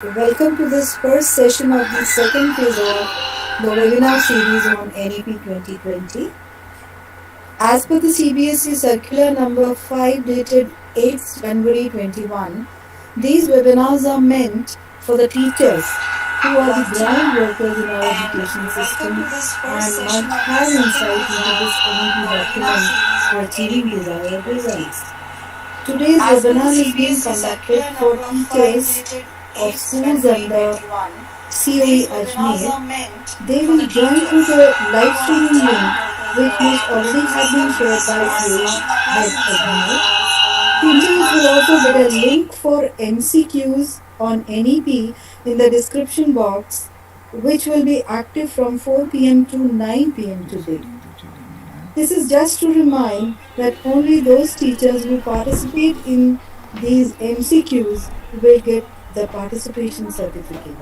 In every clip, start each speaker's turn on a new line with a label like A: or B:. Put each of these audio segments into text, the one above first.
A: Welcome to this first session of the second phase of the webinar series on NEP 2020. As per the CBSE circular number 5 dated 8th January 21, these webinars are meant for the teachers who are the ground workers in our education system and must have insight into this NEP document for achieving desired results. Today's webinar is being conducted for teachers of schools under COE Ajmer. They will join through the live streaming link which must already have been shared by COE Head Ajmer. Teachers will also get a link for MCQs on NEP in the description box, which will be active from 4 p.m. to 9 p.m. today. This is just to remind that only those teachers who participate in these MCQs will get the participation certificate.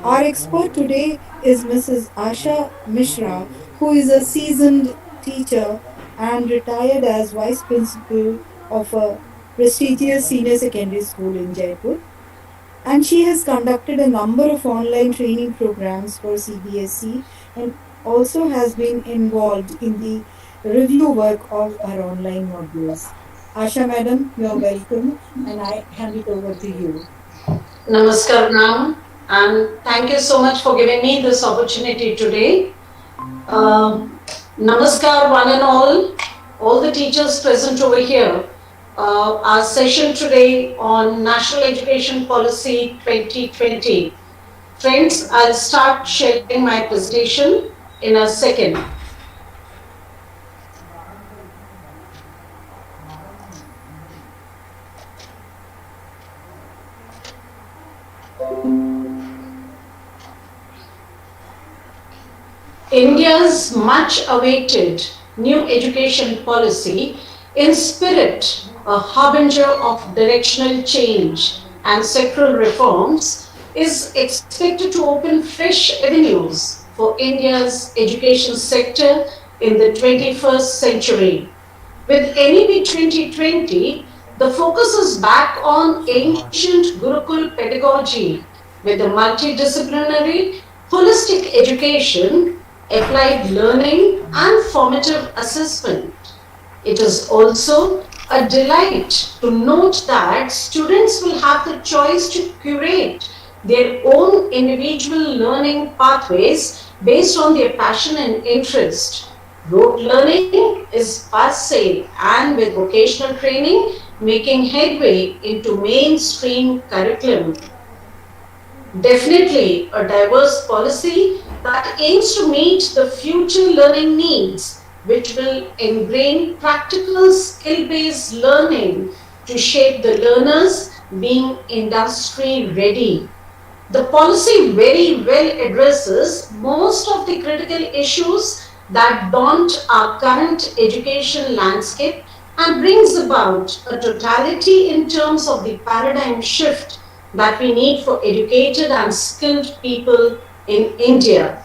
A: Our expert today is Mrs. Asha Mishra, who is a seasoned teacher and retired as vice principal of a prestigious senior secondary school in Jaipur. And she has conducted a number of online training programs for CBSE and also has been involved in the review work of our online modules. Asha madam, you are welcome and I hand it over to you.
B: Namaskar, Ram, and thank you so much for giving me this opportunity today. Namaskar, one and all the teachers present over here. Our session today on National Education Policy 2020. Friends, I'll start sharing my presentation in a second. India's much awaited new education policy, in spirit a harbinger of directional change and sectoral reforms, is expected to open fresh avenues for India's education sector in the 21st century. With NEP 2020, the focus is back on ancient Gurukul pedagogy with a multidisciplinary, holistic education, applied learning and formative assessment. It is also a delight to note that students will have the choice to curate their own individual learning pathways based on their passion and interest. Rote learning is passe, and with vocational training making headway into mainstream curriculum. Definitely a diverse policy that aims to meet the future learning needs, which will ingrain practical skill-based learning to shape the learners being industry ready. The policy very well addresses most of the critical issues that daunt our current education landscape and brings about a totality in terms of the paradigm shift that we need for educated and skilled people in India.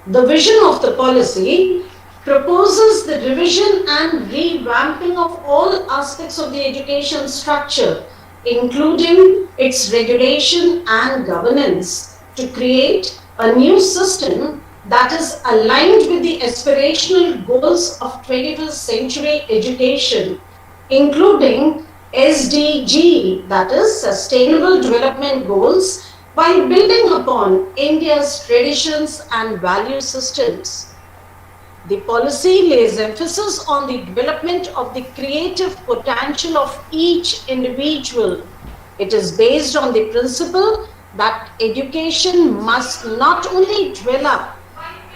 B: The vision of the policy proposes the revision and revamping of all aspects of the education structure, including its regulation and governance, to create a new system that is aligned with the aspirational goals of 21st century education, including SDG, that is Sustainable Development Goals, while building upon India's traditions and value systems. The policy lays emphasis on the development of the creative potential of each individual. It is based on the principle that education must not only develop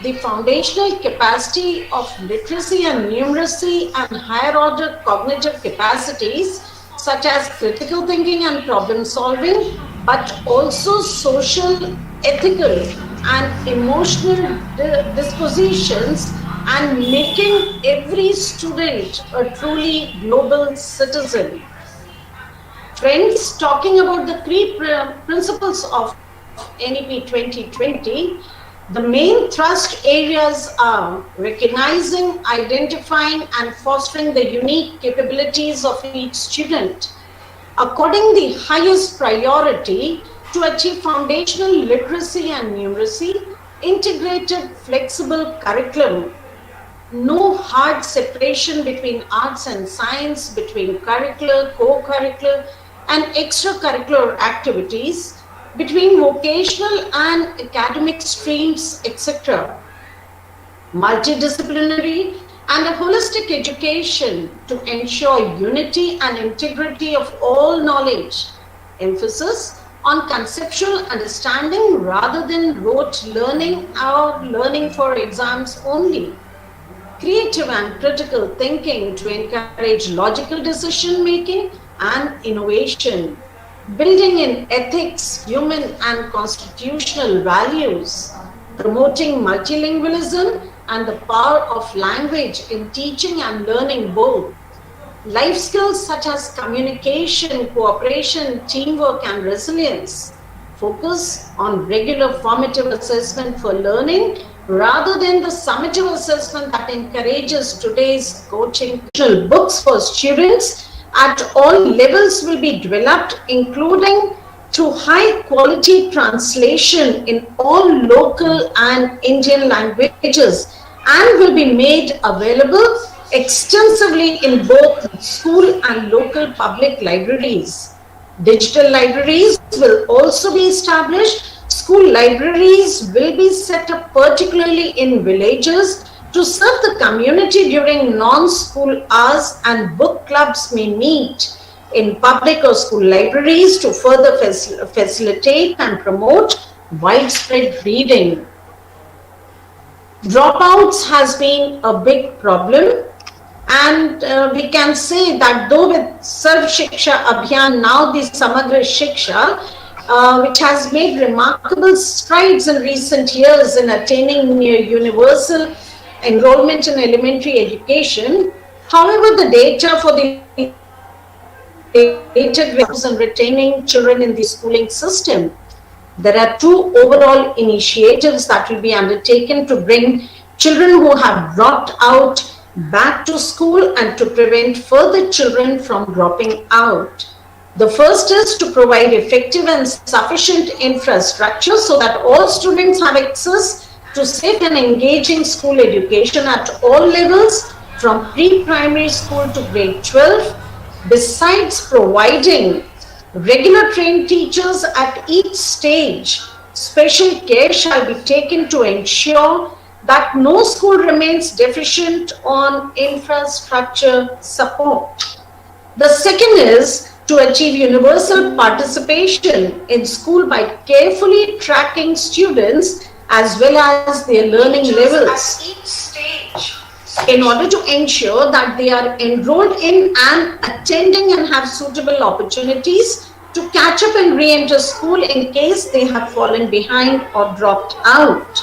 B: the foundational capacity of literacy and numeracy and higher order cognitive capacities such as critical thinking and problem solving, but also social, ethical and emotional dispositions, and making every student a truly global citizen. Friends, talking about the three principles of NEP 2020, the main thrust areas are recognizing, identifying, and fostering the unique capabilities of each student, according the highest priority to achieve foundational literacy and numeracy, integrated flexible curriculum, no hard separation between arts and science, between curricular, co-curricular and extracurricular activities, between vocational and academic streams, etc. Multidisciplinary and a holistic education to ensure unity and integrity of all knowledge. Emphasis on conceptual understanding rather than rote learning or learning for exams only. Creative and critical thinking to encourage logical decision making and innovation. Building in ethics, human and constitutional values. Promoting multilingualism and the power of language in teaching and learning both. Life skills such as communication, cooperation, teamwork, and resilience. Focus on regular formative assessment for learning rather than the summative assessment that encourages today's coaching. Books for students at all levels will be developed, including through high quality translation in all local and Indian languages, and will be made available extensively in both school and local public libraries. Digital libraries will also be established. School libraries will be set up particularly in villages to serve the community during non-school hours, and book clubs may meet in public or school libraries to further facilitate and promote widespread reading. Dropouts has been a big problem, and we can say that though with Sarv Shiksha Abhiyan, now the Samagra Shiksha, which has made remarkable strides in recent years in attaining universal enrollment in elementary education, however, the data for the and retaining children in the schooling system. There are two overall initiatives that will be undertaken to bring children who have dropped out back to school and to prevent further children from dropping out. The first is to provide effective and sufficient infrastructure so that all students have access to safe and engaging school education at all levels from pre-primary school to grade 12. Besides providing regular trained teachers at each stage, special care shall be taken to ensure that no school remains deficient on infrastructure support. The second is to achieve universal participation in school by carefully tracking students as well as their learning levels at each stage, in order to ensure that they are enrolled in and attending and have suitable opportunities to catch up and re-enter school in case they have fallen behind or dropped out.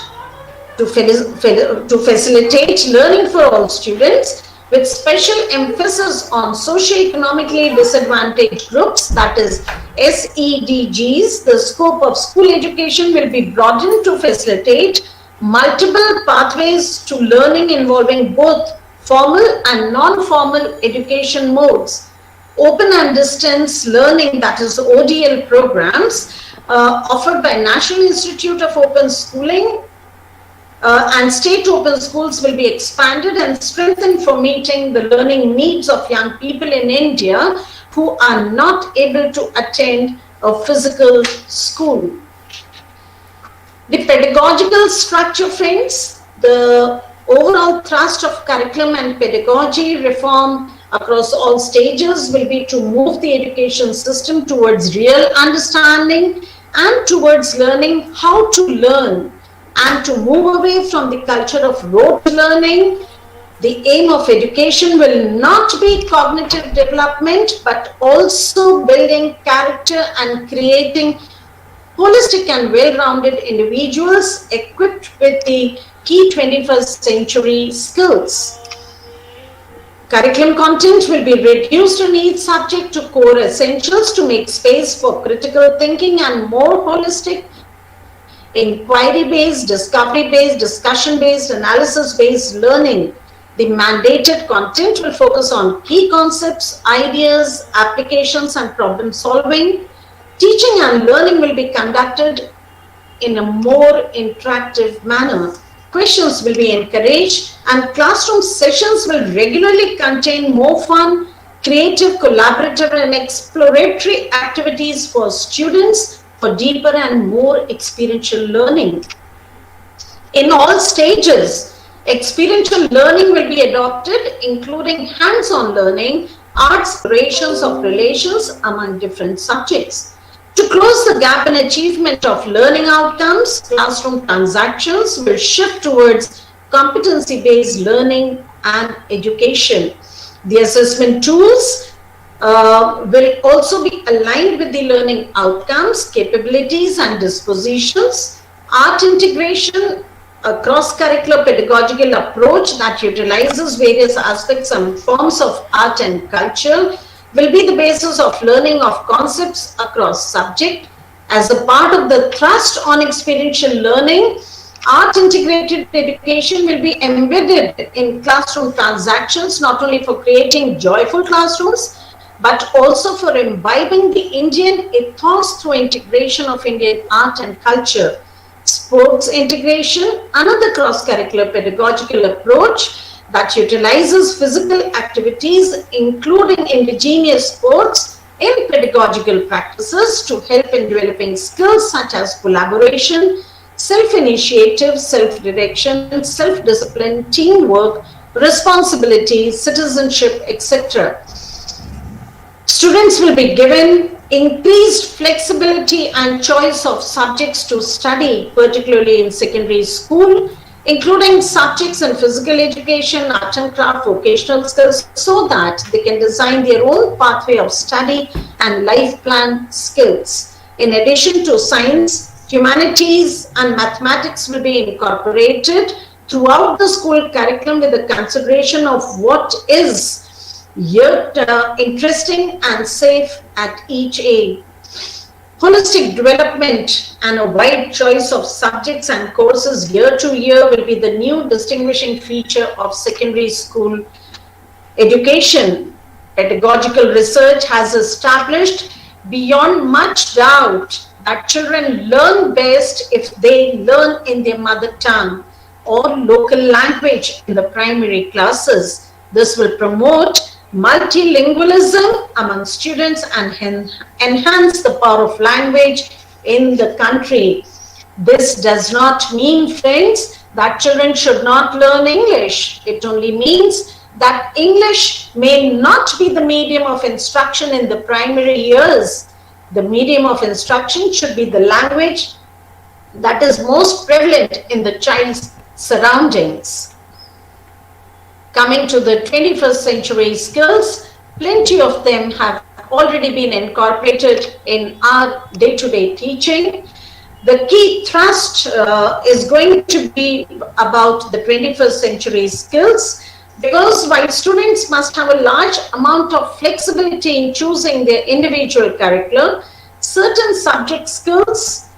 B: To facilitate learning for all students, with special emphasis on socioeconomically disadvantaged groups, that is SEDGs, the scope of school education will be broadened to facilitate multiple pathways to learning involving both formal and non-formal education modes. Open and distance learning, that is ODL programs, offered by National Institute of Open Schooling and state open schools will be expanded and strengthened for meeting the learning needs of young people in India who are not able to attend a physical school. The pedagogical structure, friends, the overall thrust of curriculum and pedagogy reform across all stages will be to move the education system towards real understanding and towards learning how to learn, and to move away from the culture of rote learning. The aim of education will not be cognitive development, but also building character and creating holistic and well-rounded individuals equipped with the key 21st century skills. Curriculum content will be reduced in each subject to core essentials to make space for critical thinking and more holistic, inquiry-based, discovery-based, discussion-based, analysis-based learning. The mandated content will focus on key concepts, ideas, applications, and problem solving. Teaching and learning will be conducted in a more interactive manner. Questions will be encouraged, and classroom sessions will regularly contain more fun, creative, collaborative, and exploratory activities for students for deeper and more experiential learning. In all stages, experiential learning will be adopted, including hands-on learning, explorations of relations among different subjects. To close the gap in achievement of learning outcomes, classroom transactions will shift towards competency-based learning and education. The assessment tools will also be aligned with the learning outcomes, capabilities, and dispositions. Art integration, a cross-curricular pedagogical approach that utilizes various aspects and forms of art and culture, will be the basis of learning of concepts across subject. As a part of the thrust on experiential learning, art integrated education will be embedded in classroom transactions, not only for creating joyful classrooms, but also for imbibing the Indian ethos through integration of Indian art and culture. Sports integration, another cross-curricular pedagogical approach that utilizes physical activities, including indigenous sports, in pedagogical practices to help in developing skills such as collaboration, self-initiative, self-direction, self-discipline, teamwork, responsibility, citizenship, etc. Students will be given increased flexibility and choice of subjects to study, particularly in secondary school, including subjects in physical education, art and craft, vocational skills, so that they can design their own pathway of study and life plan skills. In addition to science, humanities and mathematics will be incorporated throughout the school curriculum with the consideration of what is yet interesting and safe at each age. Holistic development and a wide choice of subjects and courses year to year will be the new distinguishing feature of secondary school education. Pedagogical research has established beyond much doubt that children learn best if they learn in their mother tongue or local language in the primary classes. This will promote multilingualism among students and enhance the power of language in the country. This does not mean, friends, that children should not learn English. It only means that English may not be the medium of instruction in the primary years. The medium of instruction should be the language that is most prevalent in the child's surroundings. Coming to the 21st century skills, plenty of them have already been incorporated in our day-to-day teaching. The key thrust is going to be about the 21st century skills, because while students must have a large amount of flexibility in choosing their individual curriculum, certain subjects, skills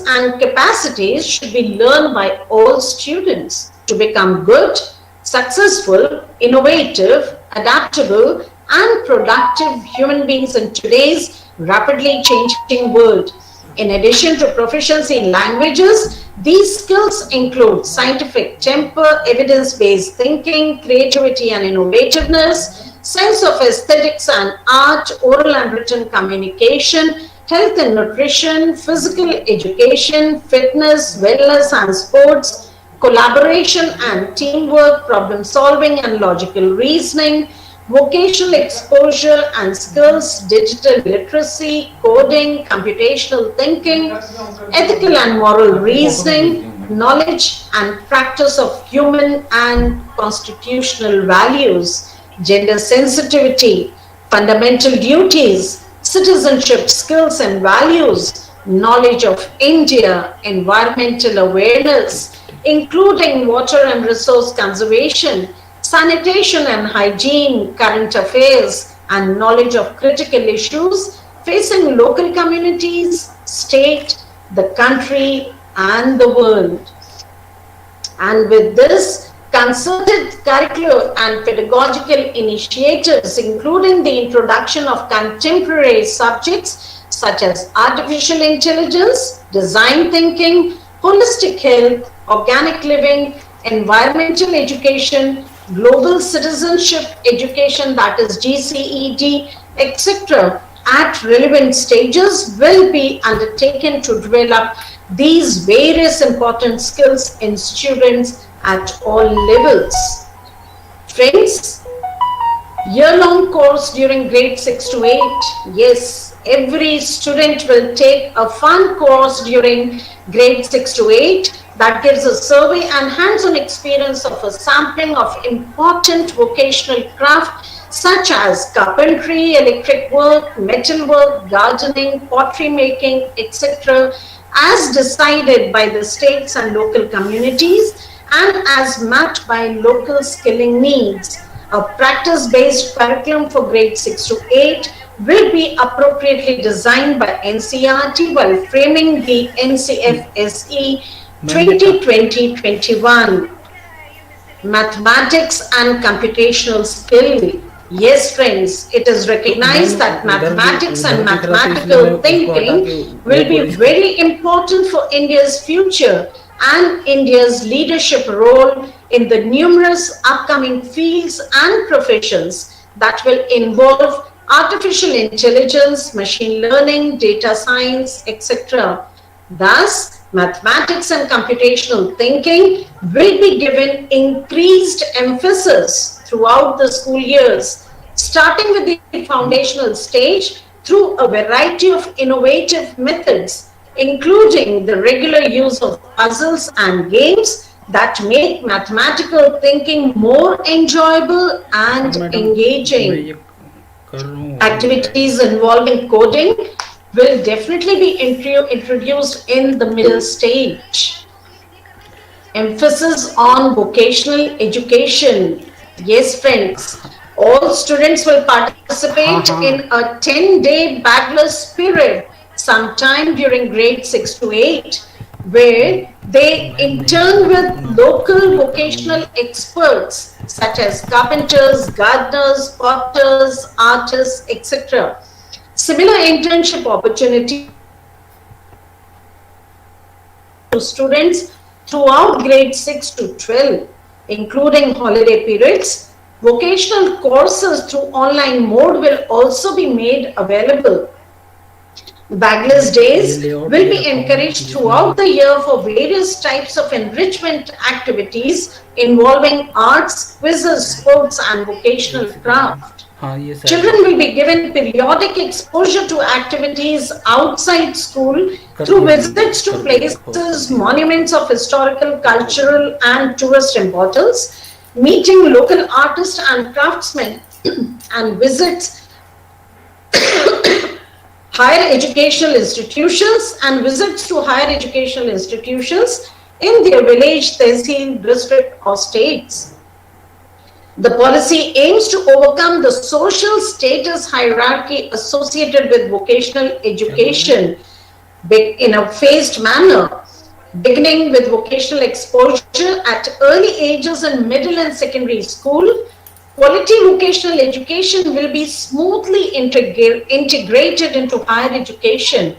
B: and capacities should be learned by all students to become good, successful, innovative, adaptable, and productive human beings in today's rapidly changing world. In addition to proficiency in languages, these skills include scientific temper, evidence-based thinking, creativity and innovativeness, sense of aesthetics and art, oral and written communication, health and nutrition, physical education, fitness, wellness and sports, collaboration and teamwork, problem solving and logical reasoning, vocational exposure and skills, digital literacy, coding, computational thinking, ethical and moral reasoning, knowledge and practice of human and constitutional values, gender sensitivity, fundamental duties, citizenship skills and values, knowledge of India, environmental awareness, including water and resource conservation, sanitation and hygiene, current affairs, and knowledge of critical issues facing local communities, state, the country, and the world. And with this, Concerted curricular and pedagogical initiatives, including the introduction of contemporary subjects such as artificial intelligence, design thinking, holistic health, organic living, environmental education, global citizenship education, that is GCED, etc., at relevant stages will be undertaken to develop these various important skills in students at all levels. Friends, year-long course during grade 6 to 8. Yes, every student will take a fun course during grade 6 to 8 that gives a survey and hands-on experience of a sampling of important vocational craft such as carpentry, electric work, metal work, gardening, pottery making, etc., as decided by the states and local communities and as mapped by local skilling needs. A practice-based curriculum for grade 6 to 8 will be appropriately designed by NCERT while framing the NCFSE 2020-21. Mathematics and computational skill. Yes, friends, it is recognized that mathematics and mathematical thinking will be very important for India's future and India's leadership role in the numerous upcoming fields and professions that will involve artificial intelligence, machine learning, data science, etc. Thus, mathematics and computational thinking will be given increased emphasis throughout the school years, starting with the foundational stage through a variety of innovative methods, including the regular use of puzzles and games that make mathematical thinking more enjoyable and engaging. Activities involving coding will definitely be introduced in the middle stage. Emphasis on vocational education. Yes, friends, all students will participate in a 10-day bagless period sometime during grade 6 to 8, where they intern with local vocational experts such as carpenters, gardeners, potters, artists, etc. Similar internship opportunities to students throughout grade 6 to 12, including holiday periods. Vocational courses through online mode will also be made available. Bagless days will be encouraged throughout the year for various types of enrichment activities involving arts, quizzes, sports, and vocational craft. Children will be given periodic exposure to activities outside school through visits to places, monuments of historical, cultural, and tourist importance, meeting local artists and craftsmen, and visits higher educational institutions and visits to higher educational institutions in their village, tehsil, district, or states. The policy aims to overcome the social status hierarchy associated with vocational education in a phased manner, beginning with vocational exposure at early ages in middle and secondary school. Quality vocational education will be smoothly integrated into higher education.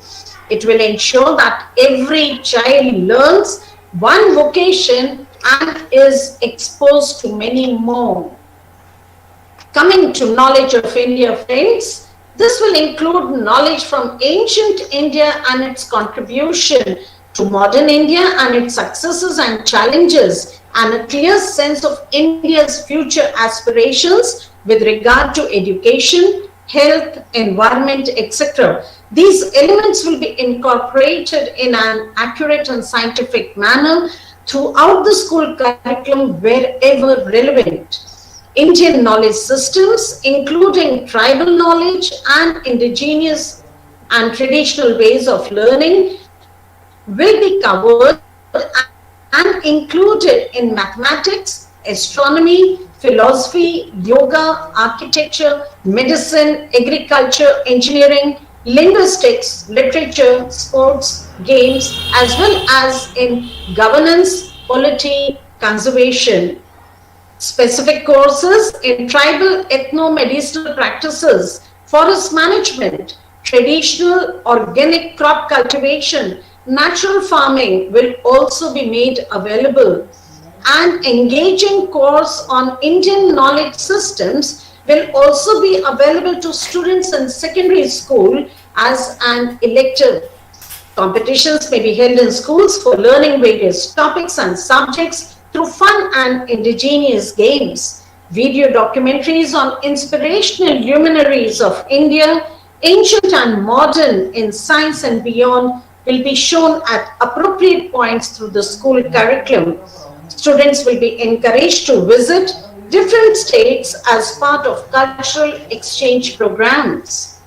B: It will ensure that every child learns one vocation and is exposed to many more. Coming to knowledge of India, friends, this will include knowledge from ancient India and its contribution to modern India and its successes and challenges, and a clear sense of India's future aspirations with regard to education, health, environment, etc. These elements will be incorporated in an accurate and scientific manner throughout the school curriculum wherever relevant. Indian knowledge systems, including tribal knowledge and indigenous and traditional ways of learning, will be covered and included in mathematics, astronomy, philosophy, yoga, architecture, medicine, agriculture, engineering, linguistics, literature, sports, games, as well as in governance, polity, conservation. Specific courses in tribal ethno-medicinal practices, forest management, traditional organic crop cultivation, natural farming will also be made available. An engaging course on Indian knowledge systems will also be available to students in secondary school as an elective. Competitions may be held in schools for learning various topics and subjects through fun and indigenous games. Video documentaries on inspirational luminaries of India, ancient and modern in science and beyond, will be shown at appropriate points through the school curriculum. Students will be encouraged to visit different states as part of cultural exchange programs.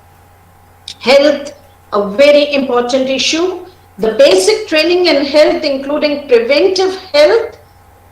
B: Health, a very important issue. The basic training in health, including preventive health,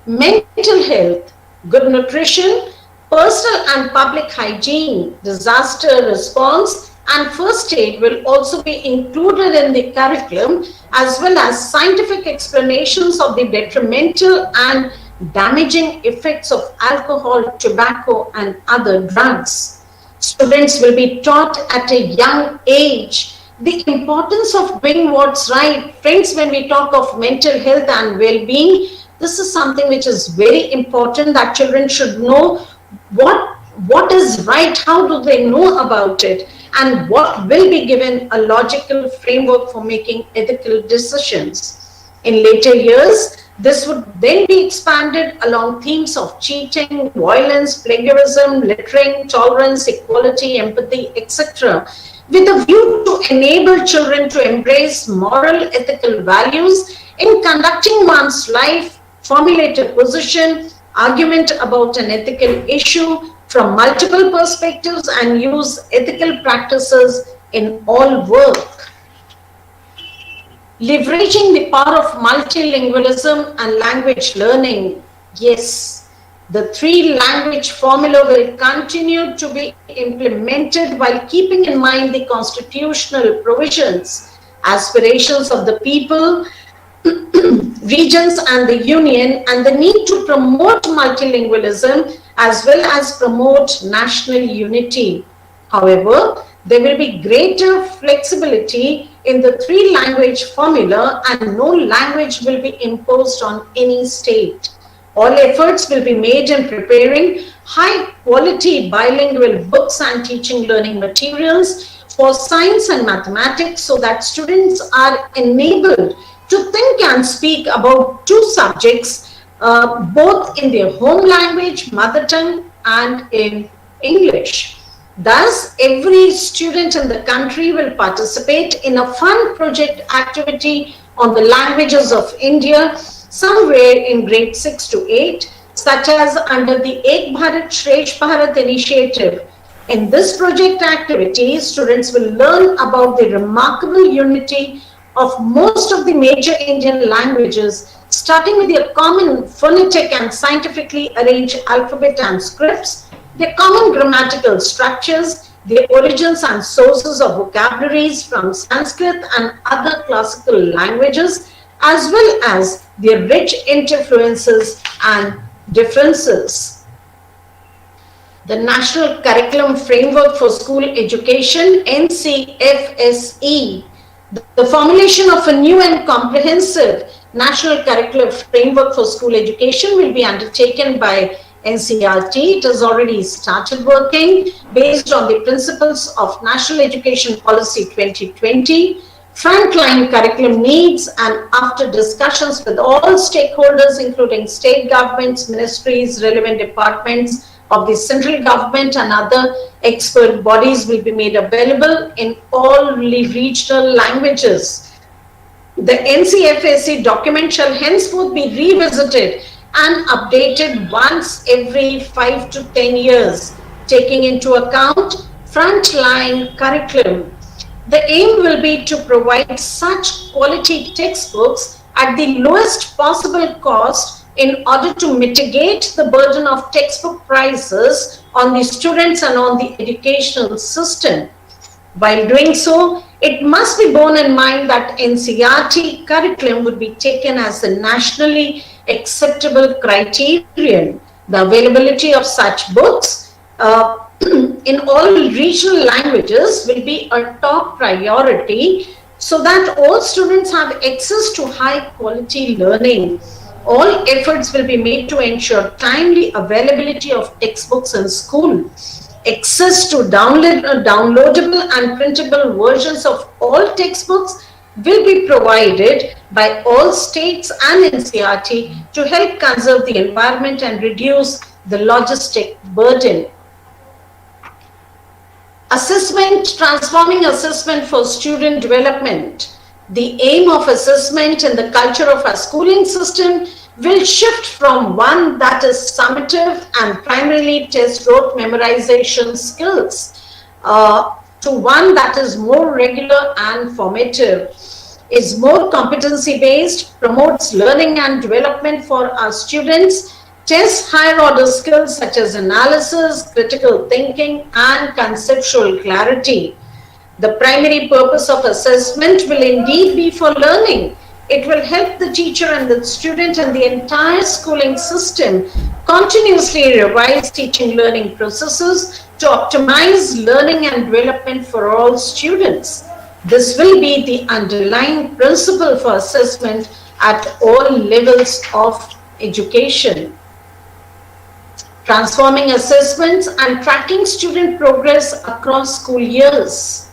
B: mental health, good nutrition, personal and public hygiene, disaster response, and first aid will also be included in the curriculum, as well as scientific explanations of the detrimental and damaging effects of alcohol, tobacco, and other drugs. Students will be taught at a young age the importance of doing what's right. Friends, when we talk of mental health and well-being, this is something which is very important, that children should know what is right, how do they know about it, and what will be given a logical framework for making ethical decisions. In later years, this would then be expanded along themes of cheating, violence, plagiarism, littering, tolerance, equality, empathy, etc., with a view to enable children to embrace moral, ethical values in conducting one's life, formulate a position, argument about an ethical issue from multiple perspectives, and use ethical practices in all work. Leveraging the power of multilingualism and language learning. Yes, the 3-language formula will continue to be implemented while keeping in mind the constitutional provisions, aspirations of the people, regions and the union, and the need to promote multilingualism as well as promote national unity. However, there will be greater flexibility in the 3-language formula, and no language will be imposed on any state. All efforts will be made in preparing high-quality bilingual books and teaching learning materials for science and mathematics, so that students are enabled to think and speak about 2 subjects, both in their home language, mother tongue, and in English. Thus, every student in the country will participate in a fun project activity on the languages of India somewhere in grade 6 to 8, such as under the Ek Bharat Shresth Bharat initiative. In this project activity, students will learn about the remarkable unity of most of the major Indian languages, starting with their common phonetic and scientifically arranged alphabet and scripts, their common grammatical structures, their origins and sources of vocabularies from Sanskrit and other classical languages, as well as their rich influences and differences. The National Curriculum Framework for School Education, NCFSE, the formulation of a new and comprehensive National Curriculum Framework for School Education will be undertaken by NCERT. It has already started working based on the principles of National Education Policy 2020, frontline curriculum needs, and after discussions with all stakeholders, including state governments, ministries, relevant departments of the central government and other expert bodies, will be made available in all regional languages. The NCFSE document shall henceforth be revisited and updated once every 5 to 10 years, taking into account frontline curriculum. The aim will be to provide such quality textbooks at the lowest possible cost in order to mitigate the burden of textbook prices on the students and on the educational system. While doing so, it must be borne in mind that NCERT curriculum would be taken as the nationally acceptable criterion. The availability of such books in all regional languages will be a top priority so that all students have access to high quality learning. All efforts will be made to ensure timely availability of textbooks in school. Access to downloadable and printable versions of all textbooks will be provided by all states and NCERT to help conserve the environment and reduce the logistic burden. Assessment, transforming assessment for student development. The aim of assessment in the culture of our schooling system will shift from one that is summative and primarily test rote memorization skills to one that is more regular and formative, is more competency based, promotes learning and development for our students, tests higher order skills such as analysis, critical thinking, and conceptual clarity. The primary purpose of assessment will indeed be for learning. It will help the teacher and the student and the entire schooling system continuously revise teaching learning processes to optimize learning and development for all students. This will be the underlying principle for assessment at all levels of education. Transforming assessments and tracking student progress across school years.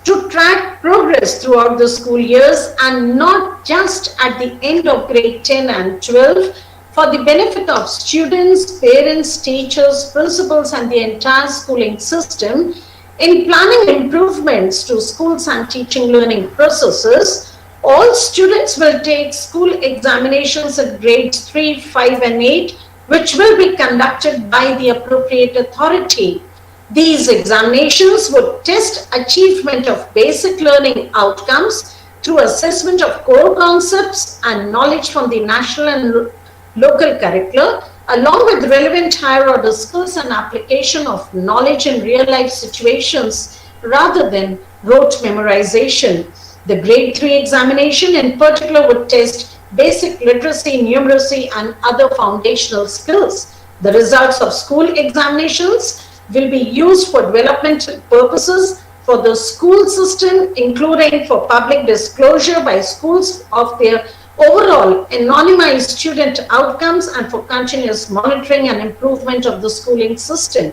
B: To track progress throughout the school years and not just at the end of grade 10 and 12 for the benefit of students, parents, teachers, principals, and the entire schooling system. In planning improvements to schools and teaching learning processes, all students will take school examinations at grades 3, 5, and 8, which will be conducted by the appropriate authority. These examinations would test achievement of basic learning outcomes through assessment of core concepts and knowledge from the national and local curricula, along with relevant higher order skills and application of knowledge in real life situations rather than rote memorization. The grade 3 examination in particular would test basic literacy, numeracy, and other foundational skills. The results of school examinations will be used for development purposes for the school system, including for public disclosure by schools of their overall anonymized student outcomes and for continuous monitoring and improvement of the schooling system.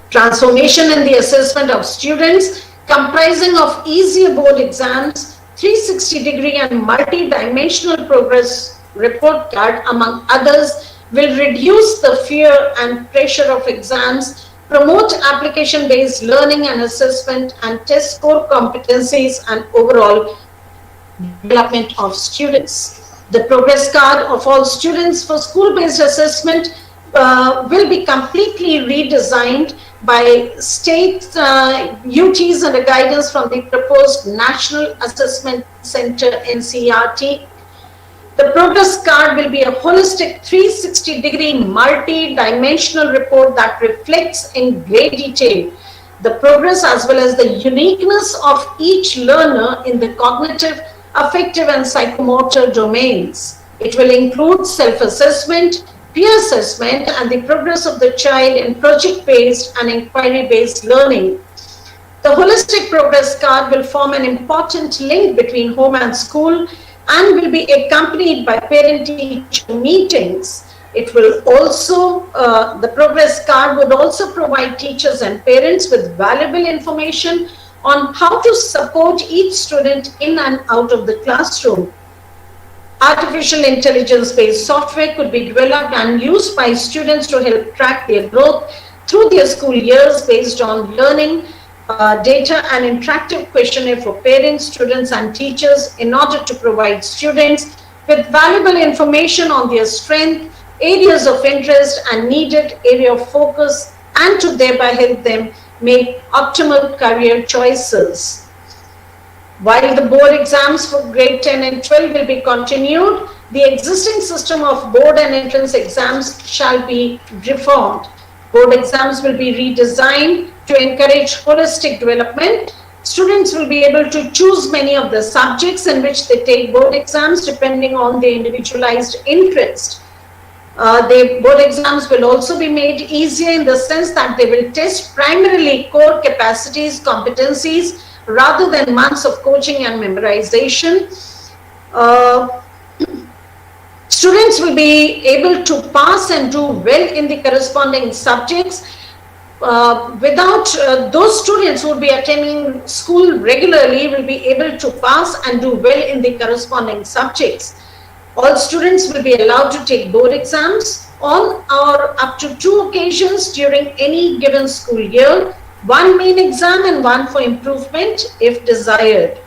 B: Transformation in the assessment of students comprising of easier board exams, 360-degree and multi-dimensional progress report card, among others, will reduce the fear and pressure of exams, promote application-based learning and assessment, and test core competencies and overall development of students. The progress card of all students for school-based assessment will be completely redesigned by state UTs under guidance from the proposed National Assessment Center NCERT. The progress card will be a holistic 360-degree multi-dimensional report that reflects in great detail the progress as well as the uniqueness of each learner in the cognitive, affective, and psychomotor domains. It will include self-assessment, peer assessment, and the progress of the child in project-based and inquiry-based learning. The holistic progress card will form an important link between home and school and will be accompanied by parent-teacher meetings. It will also, the progress card would also provide teachers and parents with valuable information on how to support each student in and out of the classroom. Artificial intelligence-based software could be developed and used by students to help track their growth through their school years based on learning data and interactive questionnaire for parents, students, and teachers in order to provide students with valuable information on their strength, areas of interest, and needed area of focus, and to thereby help them make optimal career choices. While the board exams for grade 10 and 12 will be continued, the existing system of board and entrance exams shall be reformed. Board exams will be redesigned to encourage holistic development. Students will be able to choose many of the subjects in which they take board exams depending on their individualized interest. The board exams will also be made easier in the sense that they will test primarily core capacities, competencies, rather than months of coaching and memorization. Students will be able to pass and do well in the corresponding subjects. Those students who will be attending school regularly will be able to pass and do well in the corresponding subjects. All students will be allowed to take board exams on or up to 2 occasions during any given school year, 1 main exam and 1 for improvement if desired.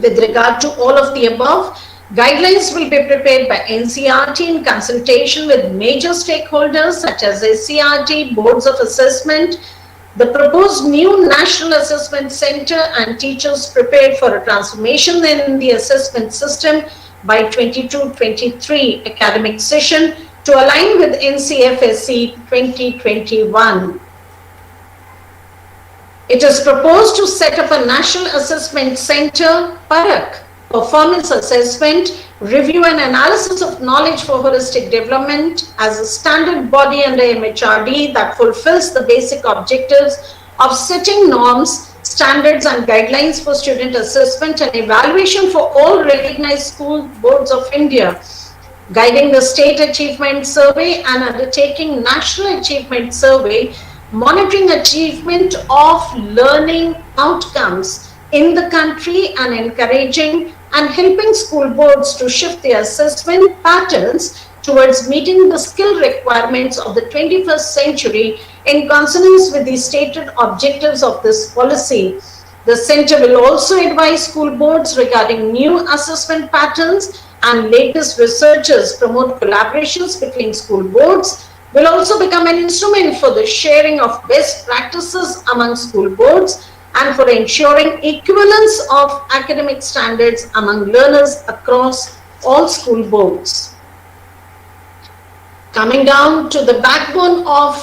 B: With regard to all of the above, guidelines will be prepared by NCERT in consultation with major stakeholders such as SCERT, boards of assessment. The proposed new National Assessment Center and teachers prepared for a transformation in the assessment system by 22-23 academic session to align with NCFSC 2021. It is proposed to set up a National Assessment Center, PARAK, Performance Assessment, Review and Analysis of Knowledge for Holistic Development, as a standard body under MHRD that fulfills the basic objectives of setting norms, standards and guidelines for student assessment and evaluation for all recognized school boards of India, guiding the State Achievement Survey and undertaking National Achievement Survey, monitoring achievement of learning outcomes in the country and encouraging and helping school boards to shift their assessment patterns towards meeting the skill requirements of the 21st century in consonance with the stated objectives of this policy. The center will also advise school boards regarding new assessment patterns and latest researchers, promote collaborations between school boards, will also become an instrument for the sharing of best practices among school boards and for ensuring equivalence of academic standards among learners across all school boards. Coming down to the backbone of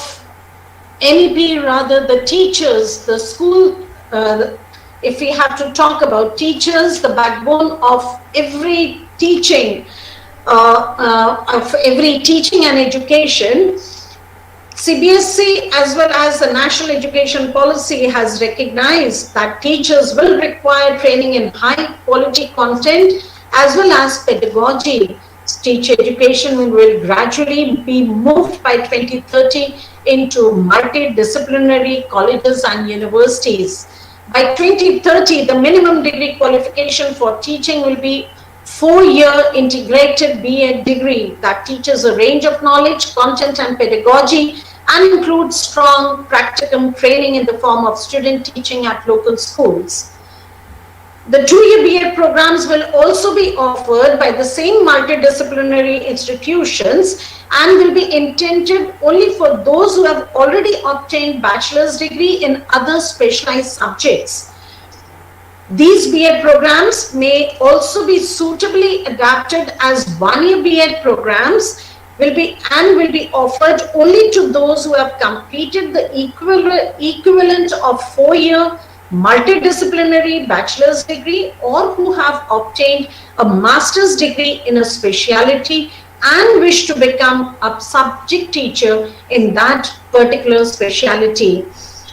B: NEP, rather the teachers, the school, if we have to talk about teachers, the backbone of every teaching, and education, CBSE as well as the National Education Policy has recognized that teachers will require training in high quality content as well as pedagogy. Teacher education will gradually be moved by 2030 into multidisciplinary colleges and universities. By 2030, the minimum degree qualification for teaching will be 4-year integrated B.Ed degree that teaches a range of knowledge, content and pedagogy and includes strong practicum training in the form of student teaching at local schools. The 2-year B.Ed programs will also be offered by the same multidisciplinary institutions and will be intended only for those who have already obtained bachelor's degree in other specialized subjects. These B.Ed programs may also be suitably adapted as 1-year B.Ed programs will be offered only to those who have completed the equivalent of 4-year multidisciplinary bachelor's degree or who have obtained a master's degree in a specialty and wish to become a subject teacher in that particular specialty.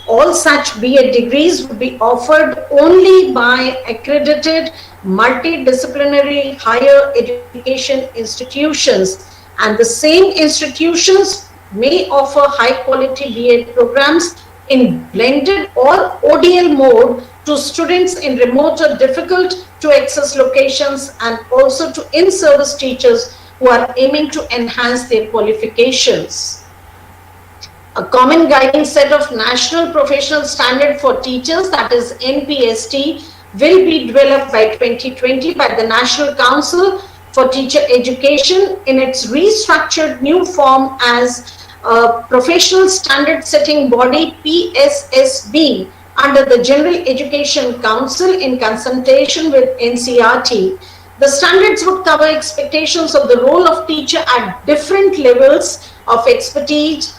B: All such B.Ed degrees would be offered only by accredited multidisciplinary higher education institutions, and the same institutions may offer high quality B.Ed programs in blended or ODL mode to students in remote or difficult to access locations and also to in-service teachers who are aiming to enhance their qualifications. A common guiding set of National Professional Standard for Teachers, that is NPST, will be developed by 2020 by the National Council for Teacher Education in its restructured new form as a Professional Standard Setting Body PSSB under the General Education Council in consultation with NCERT. The standards would cover expectations of the role of teacher at different levels of expertise,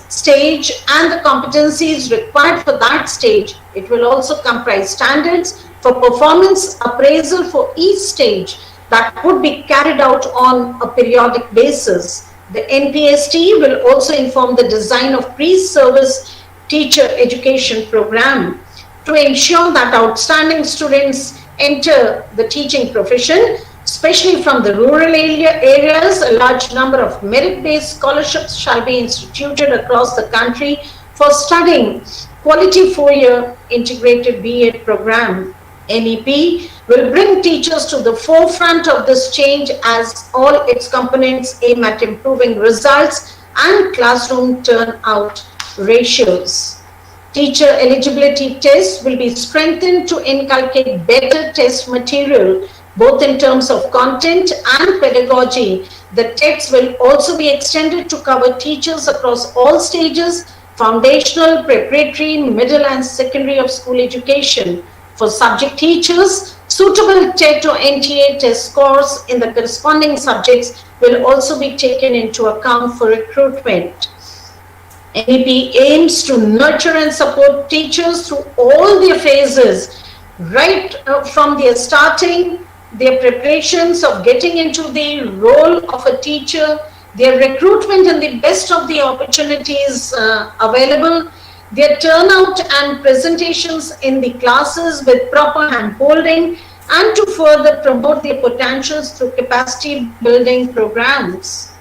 B: stage and the competencies required for that stage. It will also comprise standards for performance appraisal for each stage that would be carried out on a periodic basis. The NPST will also inform the design of pre-service teacher education program to ensure that outstanding students enter the teaching profession, especially from the rural areas. A large number of merit-based scholarships shall be instituted across the country for studying quality 4-year integrated B.Ed program. NEP will bring teachers to the forefront of this change as all its components aim at improving results and classroom turnout ratios. Teacher eligibility tests will be strengthened to inculcate better test material, both in terms of content and pedagogy. The tests will also be extended to cover teachers across all stages: foundational, preparatory, middle and secondary of school education. For subject teachers, suitable TET or NTA test scores in the corresponding subjects will also be taken into account for recruitment. NEP aims to nurture and support teachers through all their phases, right from their starting, their preparations of getting into the role of a teacher, their recruitment and the best of the opportunities available, their turnout and presentations in the classes with proper hand-holding, and to further promote their potentials through capacity building programs.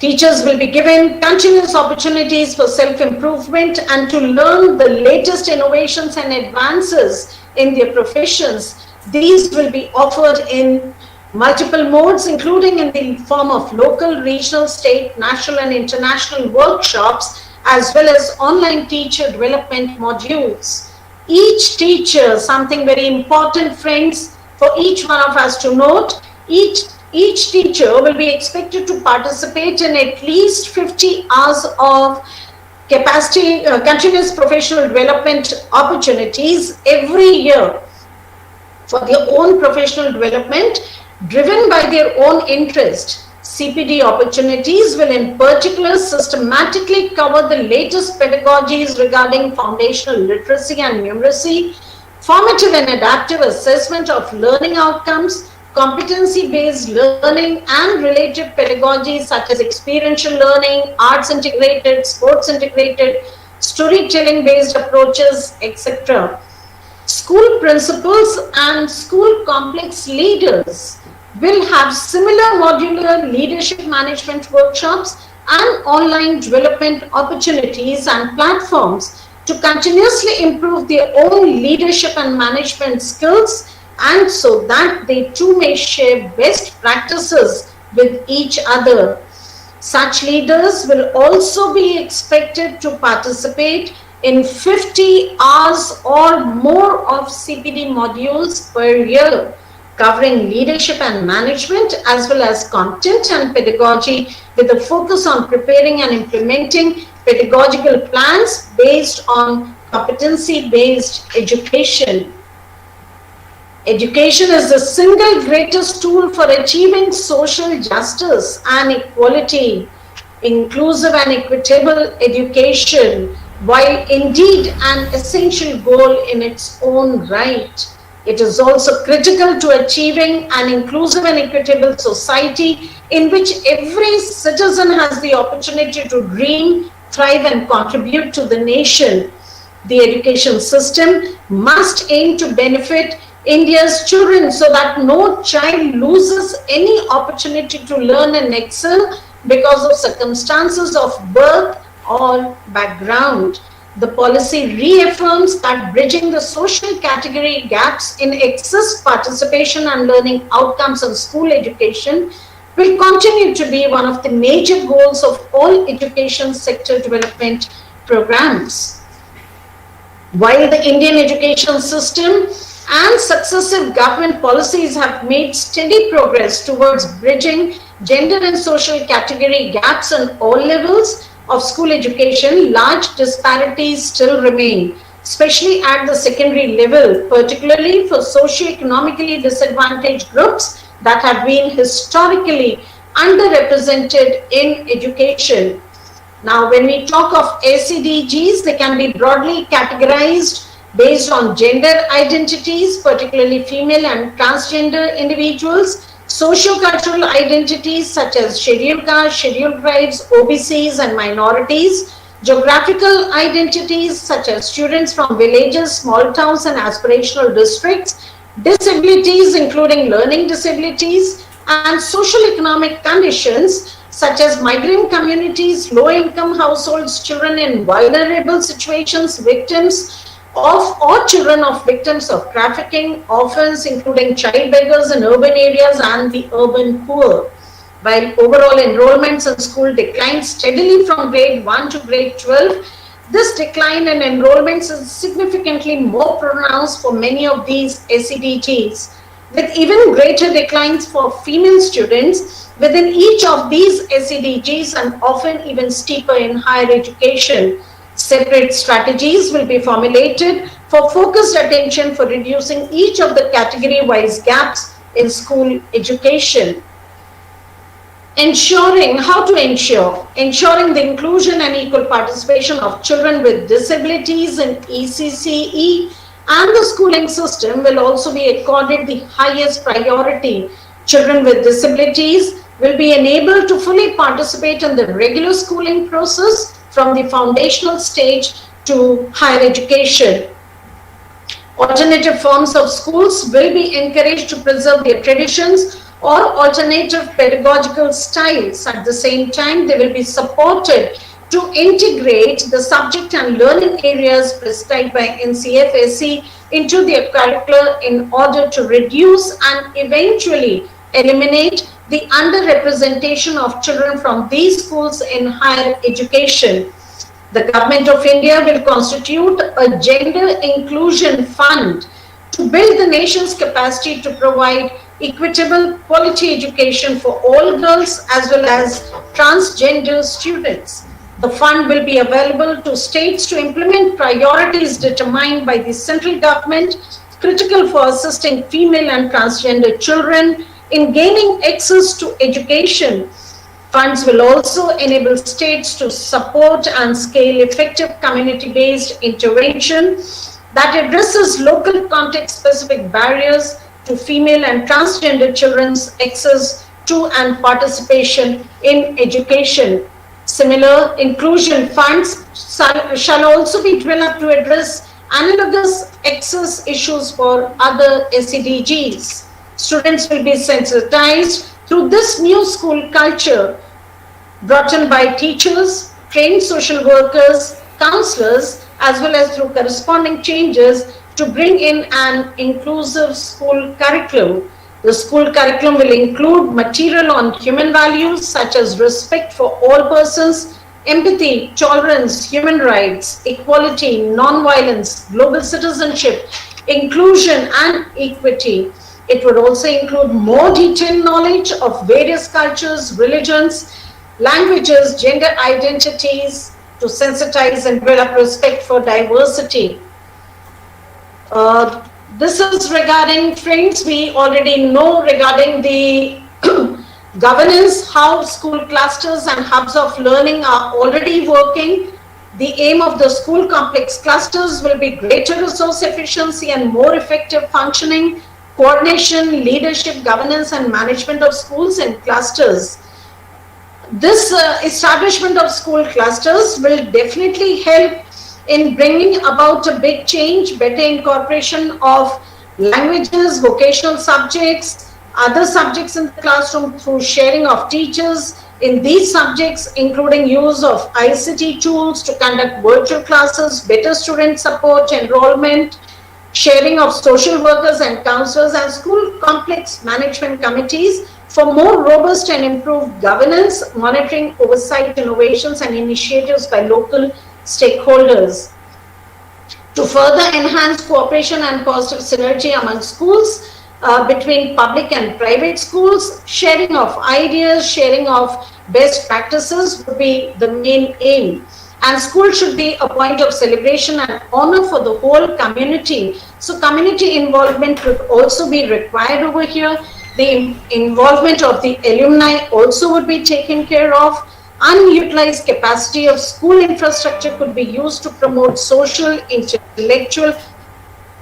B: Teachers will be given continuous opportunities for self-improvement and to learn the latest innovations and advances in their professions. These will be offered in multiple modes, including in the form of local, regional, state, national and international workshops, as well as online teacher development modules. Each teacher, something very important, friends, for each one of us to note, each teacher will be expected to participate in at least 50 hours of capacity, continuous professional development opportunities every year for their own professional development, driven by their own interest. CPD opportunities will in particular systematically cover the latest pedagogies regarding foundational literacy and numeracy, formative and adaptive assessment of learning outcomes, competency-based learning and related pedagogies such as experiential learning, arts integrated, sports integrated, storytelling-based approaches, etc. School principals and school complex leaders will have similar modular leadership management workshops and online development opportunities and platforms to continuously improve their own leadership and management skills, and so that they too may share best practices with each other. Such leaders will also be expected to participate in 50 hours or more of CPD modules per year, covering leadership and management as well as content and pedagogy, with a focus on preparing and implementing pedagogical plans based on competency-based education. Education is the single greatest tool for achieving social justice and equality. Inclusive and equitable education, while indeed an essential goal in its own right, it is also critical to achieving an inclusive and equitable society in which every citizen has the opportunity to dream, thrive and contribute to the nation. The education system must aim to benefit India's children so that no child loses any opportunity to learn and excel because of circumstances of birth or background. The policy reaffirms that bridging the social category gaps in access, participation and learning outcomes in school education will continue to be one of the major goals of all education sector development programs. While the Indian education system and successive government policies have made steady progress towards bridging gender and social category gaps on all levels of school education, large disparities still remain, especially at the secondary level, particularly for socio-economically disadvantaged groups that have been historically underrepresented in education. Now, when we talk of SEDGs, they can be broadly categorized based on gender identities, particularly female and transgender individuals, socio-cultural identities such as scheduled castes, scheduled tribes, OBCs and minorities, geographical identities such as students from villages, small towns and aspirational districts, disabilities including learning disabilities, and social economic conditions such as migrant communities, low-income households, children in vulnerable situations, victims of or children of victims of trafficking, orphans, including child beggars in urban areas and the urban poor. While overall enrollments in school declined steadily from grade 1 to grade 12, this decline in enrollments is significantly more pronounced for many of these SEDGs, with even greater declines for female students within each of these SEDGs and often even steeper in higher education. Separate strategies will be formulated for focused attention for reducing each of the category-wise gaps in school education. Ensuring the inclusion and equal participation of children with disabilities in ECCE and the schooling system will also be accorded the highest priority. Children with disabilities will be enabled to fully participate in the regular schooling process from the foundational stage to higher education. Alternative forms of schools will be encouraged to preserve their traditions or alternative pedagogical styles. At the same time, they will be supported to integrate the subject and learning areas prescribed by NCFSE into their curricula in order to reduce and eventually eliminate the underrepresentation of children from these schools in higher education. The Government of India will constitute a gender inclusion fund to build the nation's capacity to provide equitable quality education for all girls as well as transgender students. The fund will be available to states to implement priorities determined by the central government critical for assisting female and transgender children in gaining access to education. Funds will also enable states to support and scale effective community-based intervention that addresses local context-specific barriers to female and transgender children's access to and participation in education. Similar inclusion funds shall also be developed to address analogous access issues for other SEDGs. Students will be sensitized through this new school culture brought in by teachers, trained social workers, counselors, as well as through corresponding changes to bring in an inclusive school curriculum. The school curriculum will include material on human values such as respect for all persons, empathy, tolerance, human rights, equality, non-violence, global citizenship, inclusion and equity. It would also include more detailed knowledge of various cultures, religions, languages, gender identities to sensitize and develop respect for diversity. This is regarding, friends, we already know regarding the governance, how school clusters and hubs of learning are already working. The aim of the school complex clusters will be greater resource efficiency and more effective functioning, coordination, leadership, governance and management of schools and clusters. This establishment of school clusters will definitely help in bringing about a big change, better incorporation of languages, vocational subjects, other subjects in the classroom through sharing of teachers in these subjects, including use of ICT tools to conduct virtual classes, better student support, enrollment, sharing of social workers and counselors and school complex management committees for more robust and improved governance, monitoring, oversight, innovations and initiatives by local stakeholders. To further enhance cooperation and positive synergy among schools, between public and private schools, sharing of ideas, sharing of best practices would be the main aim. And school should be a point of celebration and honor for the whole community. So community involvement would also be required over here. The involvement of the alumni also would be taken care of. Unutilized capacity of school infrastructure could be used to promote social, intellectual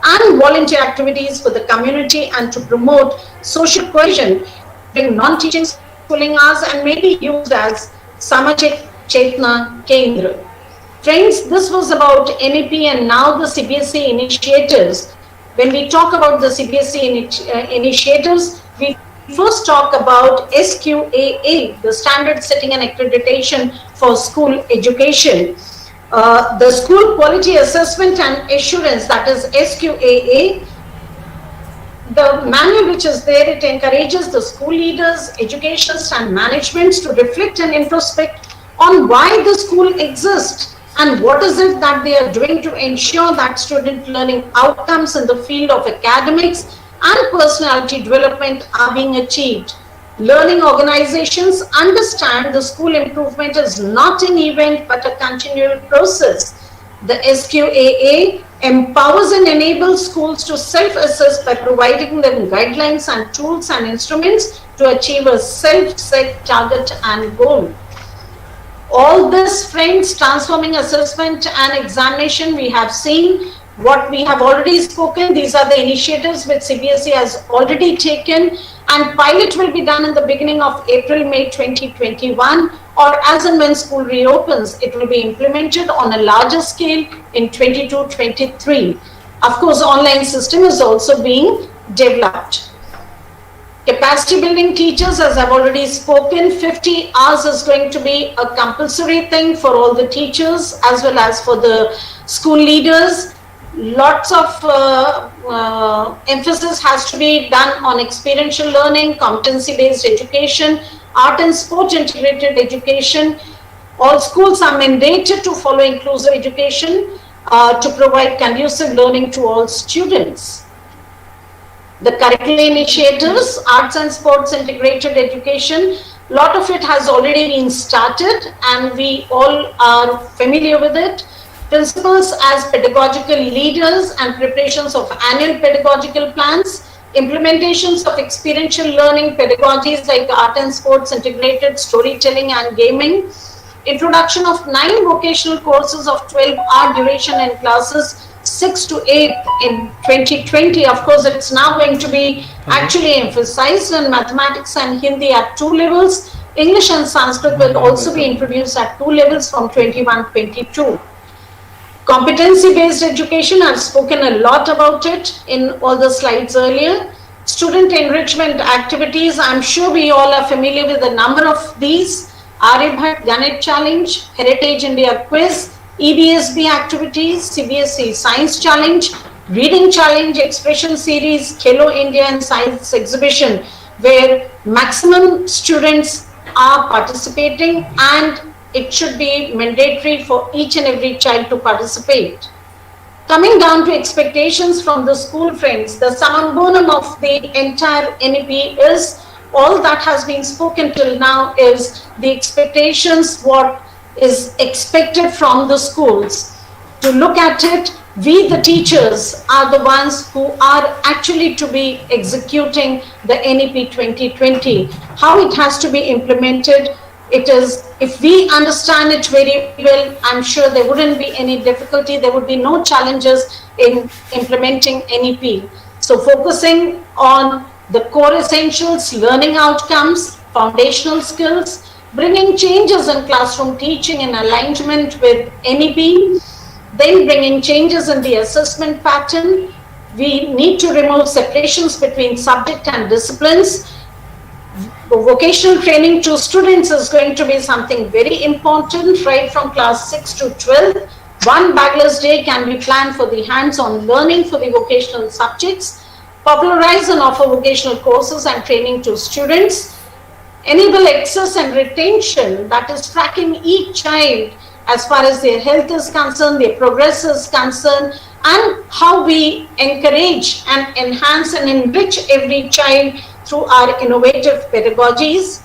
B: and volunteer activities for the community and to promote social cohesion during non-teaching schooling hours and may be used as Samajik Chetna Kendra. Friends, this was about NEP and now the CBSE initiatives. When we talk about the CBSE initiatives, we first talk about SQAA, the Standard Setting and Accreditation for School Education. The School Quality Assessment and Assurance, that is SQAA, the manual which is there, it encourages the school leaders, educationists and managements to reflect and introspect on why the school exists and what is it that they are doing to ensure that student learning outcomes in the field of academics and personality development are being achieved. Learning organizations understand the school improvement is not an event but a continual process. The SQAA empowers and enables schools to self-assess by providing them guidelines and tools and instruments to achieve a self-set target and goal. All this, friends, transforming assessment and examination, we have seen what we have already spoken. These are the initiatives which CBSE has already taken, and pilot will be done in the beginning of April-May 2021, or as and when school reopens, it will be implemented on a larger scale in 22-23. Of course, online system is also being developed. Capacity building teachers, as I've already spoken, 50 hours is going to be a compulsory thing for all the teachers as well as for the school leaders. Lots of emphasis has to be done on experiential learning, competency-based education, art and sport integrated education. All schools are mandated to follow inclusive education to provide conducive learning to all students. The curricular initiatives, arts and sports integrated education, a lot of it has already been started and we all are familiar with it. Principals as pedagogical leaders and preparations of annual pedagogical plans, implementations of experiential learning pedagogies like art and sports integrated, storytelling and gaming, introduction of 9 vocational courses of 12-hour duration in classes 6 to 8 in 2020. Of course, it's now going to be actually emphasized in mathematics and Hindi at 2 levels. English and Sanskrit will also be introduced at 2 levels from 21-22. Competency-based education, I've spoken a lot about it in all the slides earlier. Student enrichment activities, I'm sure we all are familiar with a number of these. Aryabhat Ganit Challenge, Heritage India Quiz, EBSB activities, CBSE Science Challenge, Reading Challenge, Expression Series, Khelo India and Science Exhibition, where maximum students are participating and it should be mandatory for each and every child to participate. Coming down to expectations from the school, friends, the summum bonum of the entire NEP is all that has been spoken till now is the expectations, what is expected from the schools. To look at it, we the teachers are the ones who are actually to be executing the NEP 2020. How it has to be implemented, it is, if we understand it very well, I'm sure there wouldn't be any difficulty, there would be no challenges in implementing NEP. So focusing on the core essentials, learning outcomes, foundational skills, bringing changes in classroom teaching in alignment with NEP, then bringing changes in the assessment pattern. We need to remove separations between subject and disciplines. Vocational training to students is going to be something very important right from class 6 to 12. One bagless day can be planned for the hands-on learning for the vocational subjects. Popularize and offer vocational courses and training to students. Enable access and retention, that is tracking each child as far as their health is concerned, their progress is concerned, and how we encourage and enhance and enrich every child through our innovative pedagogies.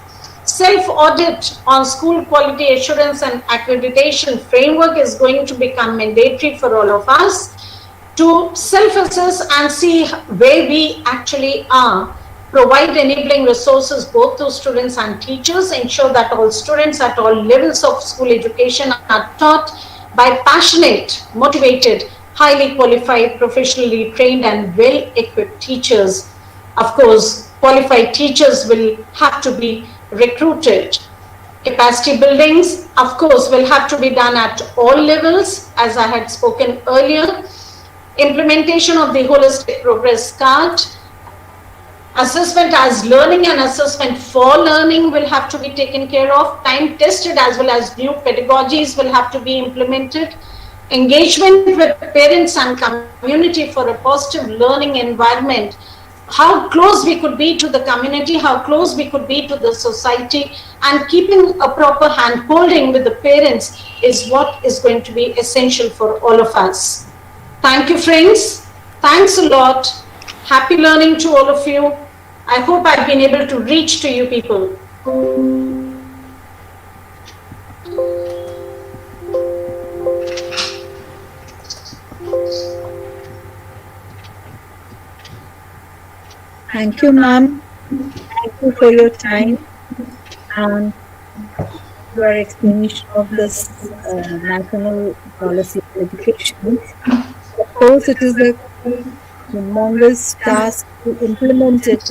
B: Self-audit on school quality assurance and accreditation framework is going to become mandatory for all of us to self-assess and see where we actually are. Provide enabling resources both to students and teachers, ensure that all students at all levels of school education are taught by passionate, motivated, highly qualified, professionally trained and well-equipped teachers. Of course, qualified teachers will have to be recruited. Capacity buildings, of course, will have to be done at all levels, as I had spoken earlier. Implementation of the holistic progress card, assessment as learning and assessment for learning will have to be taken care of. Time tested as well as new pedagogies will have to be implemented. Engagement with parents and community for a positive learning environment. How close we could be to the community, how close we could be to the society, and keeping a proper hand holding with the parents is what is going to be essential for all of us. Thank you, friends. Thanks a lot. Happy learning to all of you. I hope I've been able to reach to you people.
C: Thank you, ma'am. Thank you for your time and your explanation of this national policy of education. Of course, it is a humongous task to implement it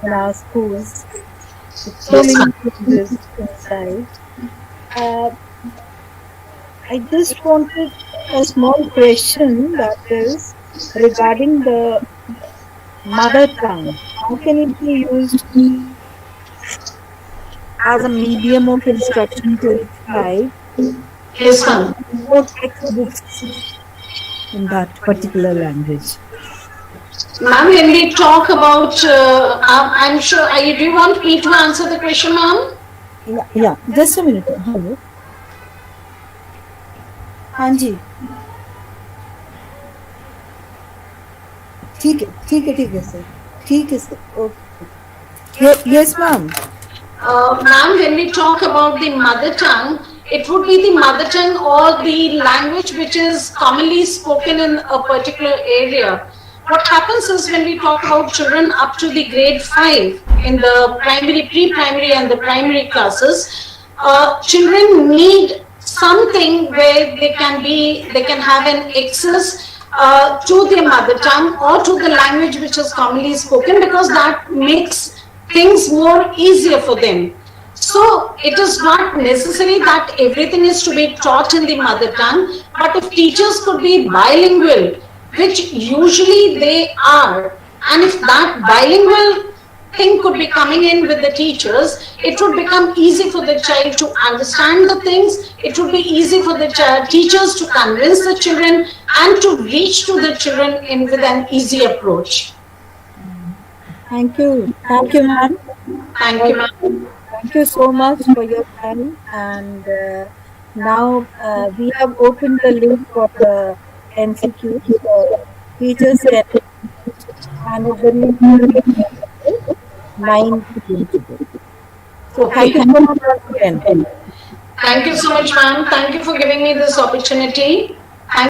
C: in our schools. It's so many changes inside. I just wanted a small question, that is regarding the mother tongue. How can it be used as a medium of instruction to its child?
B: Yes, ma'am.
C: What textbooks in that particular language?
B: Ma'am, when we talk about, I'm sure, do you want me to answer the question, ma'am?
C: Yeah, just a minute. Hello.
A: हाँ जी, ठीक है sir, ठीक है sir, okay. Yes, ma'am.
B: Ma'am, when we talk about the mother tongue, it would be the mother tongue or the language which is commonly spoken in a particular area. What happens is, when we talk about children up to the grade 5 in the primary, pre-primary and the primary classes, children need something where they can have an access to their mother tongue or to the language which is commonly spoken, because that makes things more easier for them. So it is not necessary that everything is to be taught in the mother tongue, but if teachers could be bilingual, which usually they are, and if that bilingual thing could be coming in with the teachers, it would become easy for the child to understand the things. It would be easy for the teachers to convince the children and to reach to the children in with an easy approach.
C: Thank you, ma'am.
B: Thank you, ma'am.
C: Thank you so much for your time. And now we have opened the link for the MCQ, so teachers can handle the link 9 p.m. today. So thank you so much again.
B: Thank you so much, ma'am. Thank you for giving me this opportunity.